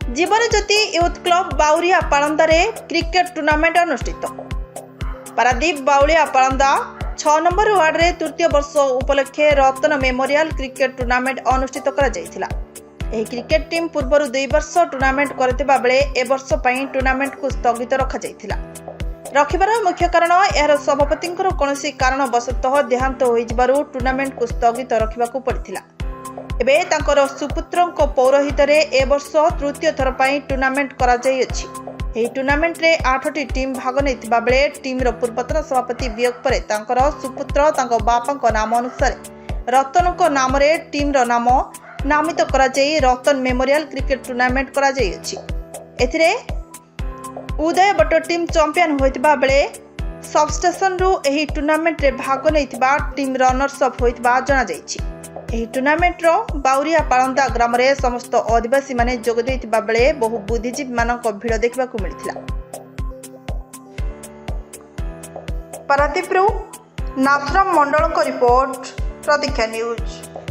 जीवन Jyoti youth club Bauria Palanda cricket tournament अनुष्ठित। Paradip Bauliya Palanda 6 number ward रे तृतीय वर्ष उपलक्षे रतन मेमोरियल क्रिकेट टूर्नामेंट अनुष्ठित करा जायथिला। एही क्रिकेट टीम पूर्व 2 वर्ष टूर्नामेंट करथिबा बेले ए वर्ष पई टूर्नामेंट को स्थगित रखा जायथिला। रखिबार मुख्य कारण यार सभापतिंकर कोनोसी कारणवशतः देहांत होई जिबारु टूर्नामेंट को स्थगित रखिबाकू पड़िथिला। एबे तांकर सुपुत्रंक पौरोहित रे ए वर्ष तृतीय थर पई टूर्नामेंट करा जाय अछि। एही टूर्नामेंट रे 8टी टीम भाग नेथिबा बेले टीम रो पूर्वतन सभापति वियोग परे तांकर सुपुत्र तांको बापांक नाम अनुसार रतनक नाम रे टीम रो नाम नामित करा जाय रतन मेमोरियल क्रिकेट टूर्नामेंट करा जाय अछि। एथिरे उदय बट टीम चैंपियन होइतबा बेले सबस्टेशन रु एही टूर्नामेंट रे भाग नेथिबा टीम रनर्स अप होइतबा जणा जायछि। एही टूर्नामेंट रो बाउरिया पालंदा ग्राम रे समस्त आदिवासी माने जोग देइतिबा बेले बहु बुद्धिजीवी मानक भिड़ देखबाकू मिलिथिला। पारादीप रु नाथुराम मंडल को रिपोर्ट प्रतीक्षा न्यूज।